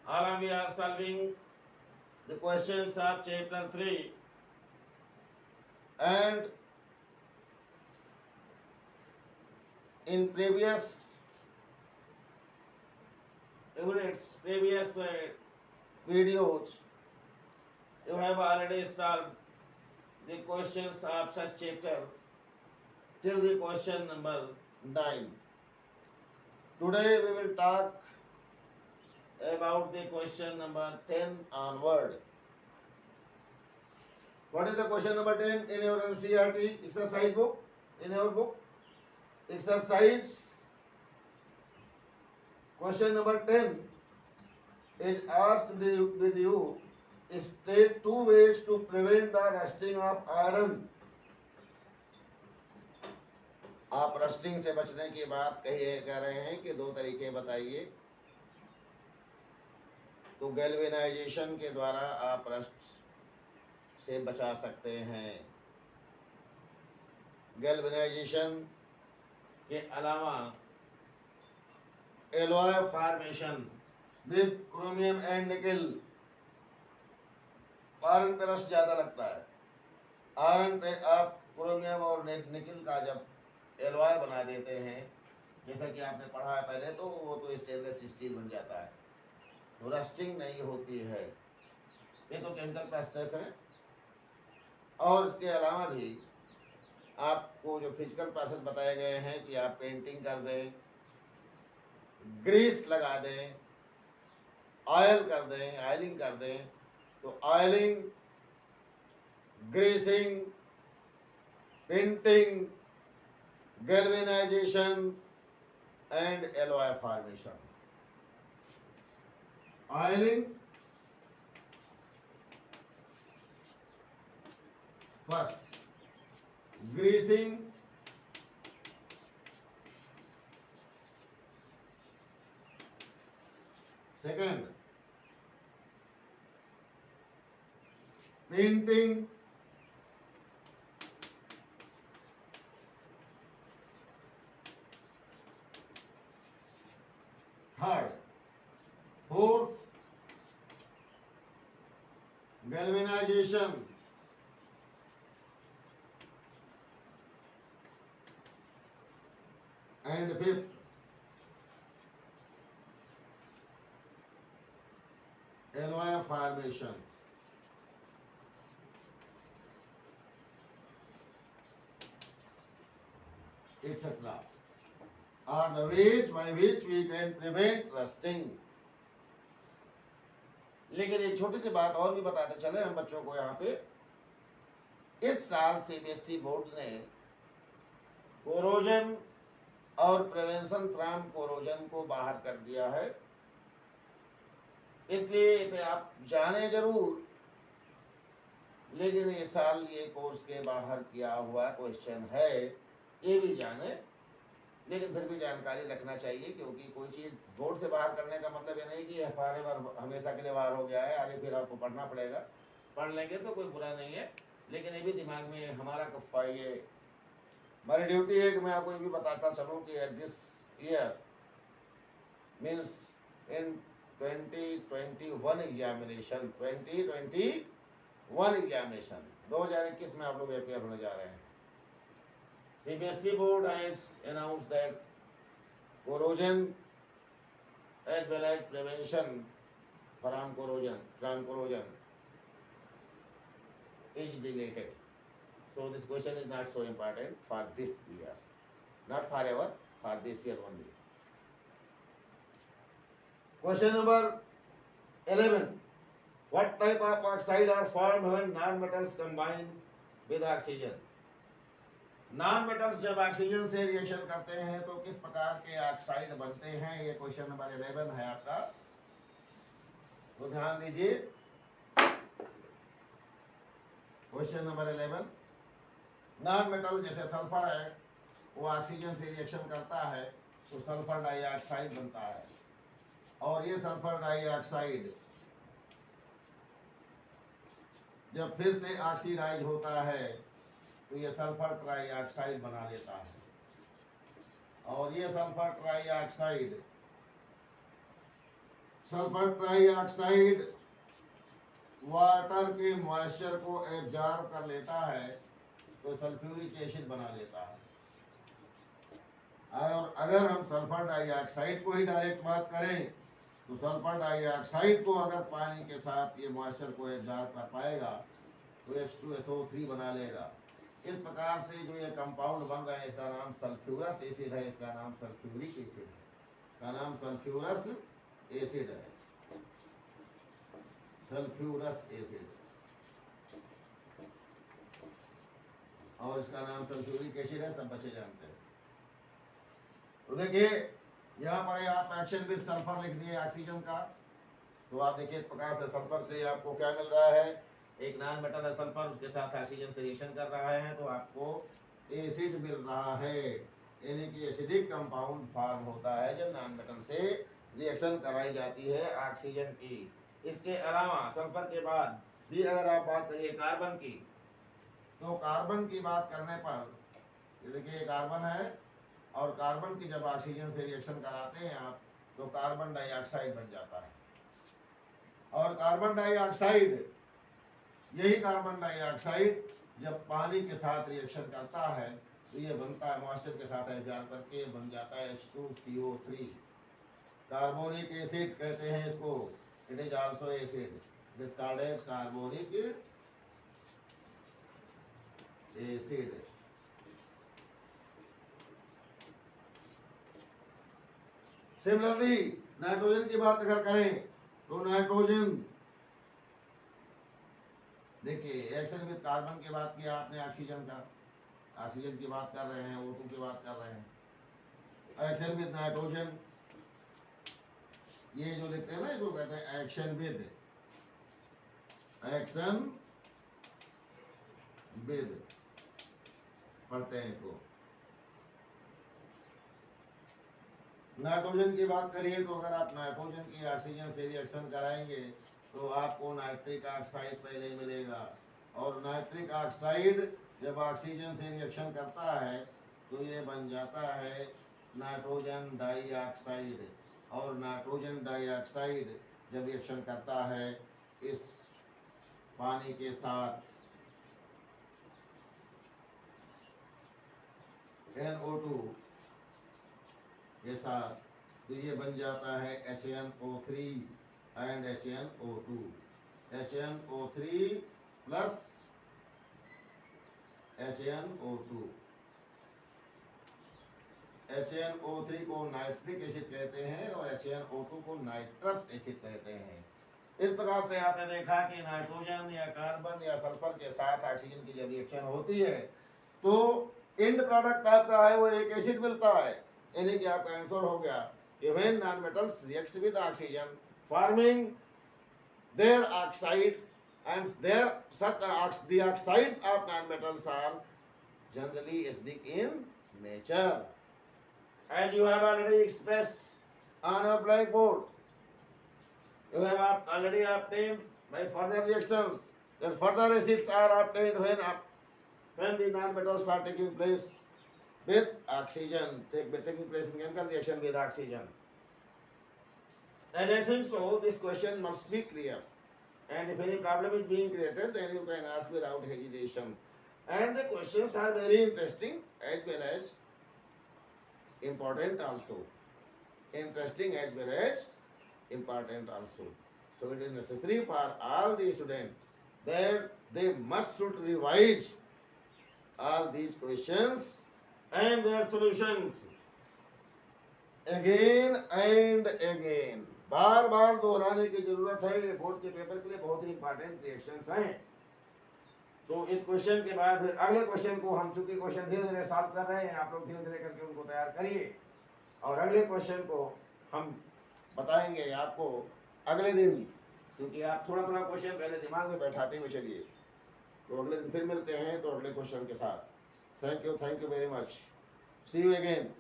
All we are solving the questions of chapter 3, and in previous units, previous videos, you have already solved the questions of such chapter till the question number 9. Today we will talk about the question number 10 onward. What is the question number 10 in your NCERT exercise book? In your book, exercise question number 10 is asked with you, state 2 ways to prevent the rusting of iron. आप rusting से बचने की बात कह रहे हैं कि 2 तरीके बताइए। तो गैल्वेनाइजेशन के द्वारा आप रस्ट से बचा सकते हैं। गैल्वेनाइजेशन के अलावा alloy formation with chromium and निकल, आयरन पे रस्ट ज्यादा लगता है। आयरन पे आप क्रोमियम और निकल का जब एलॉय बना देते हैं, जैसा कि आपने पढ़ा है पहले, तो वो तो स्टेनलेस स्टील बन जाता है, तो रस्टिंग नहीं होती है। ये तो केमिकल प्रोसेस है। और इसके अलावा भी आपको जो फिजिकल प्रोसेस बताए गए हैं कि आप पेंटिंग कर दें, ग्रीस लगा दें, ऑयल कर दें, ऑयलिंग कर दें, तो oiling, greasing, painting, galvanization and alloy formation. Oiling first, greasing second, painting third, fourth, galvanization, and fifth, alloy formation. Etc. are the ways by which we can prevent rusting. लेकिन एक छोटी सी बात और भी बताते चले हम बच्चों को यहाँ पे, इस साल सीबीएसई बोर्ड ने कोरोजन और प्रिवेंशन फ्रॉम कोरोजन को बाहर कर दिया है, इसलिए इसे आप जाने जरूर, लेकिन इस साल ये कोर्स के बाहर किया हुआ क्वेश्चन है, ये भी जाने, लेकिन फिर भी जानकारी रखना चाहिए, क्योंकि कोई चीज़ बोर्ड से बाहर करने का मतलब ये नहीं कि हमारे बार हमेशा के लिए बाहर हो गया है, आगे फिर आपको पढ़ना पड़ेगा। पढ़ लेंगे तो कोई बुरा नहीं है, लेकिन ये भी दिमाग में हमारा कफ़ा, ये हमारी ड्यूटी है कि मैं आपको ये भी बताता चलूँ कि at this year means in 2021 examination, 2021 examination 2021 में आप लोग अपेयर होने जा रहे हैं। CBSE board has announced that corrosion as well as prevention from corrosion is deleted. So this question is not so important for this year, not forever, for this year only. Question number 11. What type of oxide are formed when non-metals combine with oxygen? Non metals जब oxygen से reaction करते हैं तो किस प्रकार के oxide बनते हैं, ये क्वेश्चन नंबर 11 है आपका, तो ध्यान दीजिए। क्वेश्चन नंबर 11, नॉन मेटल जैसे सल्फर है, वो ऑक्सीजन से रिएक्शन करता है तो सल्फर डाइऑक्साइड बनता है, और ये सल्फर डाइऑक्साइड जब फिर से ऑक्सीडाइज होता है तो ये सल्फर ट्राइऑक्साइड बना देता है, और ये sulphur trioxide sulphur trioxide water के मॉइस्चर को एब्जॉर्ब कर लेता है तो सल्फ्यूरिक एसिड बना लेता है। और अगर हम सल्फर डाइऑक्साइड को ही डायरेक्ट बात करें तो सल्फर डाइऑक्साइड को अगर पानी के साथ ये मॉइस्चर को एब्जॉर्ब कर पाएगा तो H2SO3 बना लेगा। इस प्रकार से जो ये कंपाउंड बन रहा है इसका नाम सल्फ्यूरस एसिड है, इसका नाम सल्फ्यूरिक एसिड है, का नाम सल्फ्यूरस एसिड है, सल्फ्यूरस एसिड, और इसका नाम सल्फ्यूरिक एसिड है, सब बच्चे जानते हैं। तो देखिए यहाँ पर आप एक्शन विद सल्फर लिख दिए ऑक्सीजन का, तो आप देखिए इस प्रकार से सल्फर से आपको क्या मिल रहा है, एक नॉन मेटल है सल्फर, उसके साथ ऑक्सीजन से रिएक्शन कर रहा है तो आपको एसिड मिल रहा है, यानी कि एसिडिक कंपाउंड फॉर्म होता है जब नॉन मेटल से रिएक्शन कराई जाती है ऑक्सीजन की। इसके अलावा सल्फर के बाद भी अगर आप बात करिए कार्बन की, तो कार्बन की बात करने पर ये देखिए कार्बन है, और कार्बन की जब ऑक्सीजन से रिएक्शन कराते हैं आप तो कार्बन डाइऑक्साइड बन जाता है, और कार्बन डाइऑक्साइड, यही कार्बन डाइऑक्साइड जब पानी के साथ रिएक्शन करता है तो ये बनता है मॉइस्चर के साथ एब्जॉर्ब करके बन जाता है H2CO3, कार्बोनिक एसिड कहते हैं इसको, it is also acid, it is called as carbonic acid. Similarly nitrogen की बात अगर करें तो नाइट्रोजन, देखिए एक्शन विद कार्बन की बात किया आपने, ऑक्सीजन का, ऑक्सीजन की बात कर रहे हैं, O2 की बात कर रहे हैं। एक्शन विद नाइट्रोजन, ये जो लिखते हैं ना इसको कहते हैं एक्शन विद, एक्शन विद पढ़ते हैं इसको। नाइट्रोजन की बात करिए तो अगर आप नाइट्रोजन की ऑक्सीजन से रिएक्शन कराएंगे तो आपको नाइट्रिक ऑक्साइड पहले मिलेगा, और नाइट्रिक ऑक्साइड जब ऑक्सीजन से रिएक्शन करता है तो ये बन जाता है नाइट्रोजन डाइऑक्साइड, और नाइट्रोजन डाइऑक्साइड जब रिएक्शन करता है इस पानी के साथ NO2 के साथ, तो ये बन जाता है HNO3 and HNO2, HNO3 plus HNO2। HNO3 को नाइट्रिक एसिड कहते हैं और HNO2 को नाइट्रस एसिड कहते हैं। इस प्रकार से आपने देखा कि नाइट्रोजन या कार्बन या सल्फर के साथ ऑक्सीजन की जब रिएक्शन होती है तो एंड प्रोडक्ट आपका है वो एक एसिड मिलता है, यानी कि आपका आंसर हो गया कि when non-metals react with oxygen forming their oxides and their the oxides of non-metals are generally acidic in nature, as you have already expressed on your blackboard. You have already obtained by further reactions that further acids are obtained when the non-metals are taking place with oxygen, taking place in chemical reaction with oxygen. And I think so, this question must be clear. And if any problem is being created, then you can ask without hesitation. And the questions are very interesting as well as important also. Interesting as well as important also. So it is necessary for all the students that they must should revise all these questions and their solutions again and again. बार बार दोहराने की जरूरत है, ये board के paper के लिए बहुत ही important reactions हैं। तो इस क्वेश्चन के बाद अगले क्वेश्चन को हम चूंकि क्वेश्चन धीरे धीरे सॉल्व कर रहे हैं, आप लोग धीरे धीरे करके उनको तैयार करिए, और अगले क्वेश्चन को हम बताएंगे आपको अगले दिन, क्योंकि आप थोड़ा थोड़ा क्वेश्चन पहले दिमाग में बैठाते हुए चलिए, तो अगले दिन फिर मिलते हैं तो अगले क्वेश्चन के साथ। Thank you very much, see you again.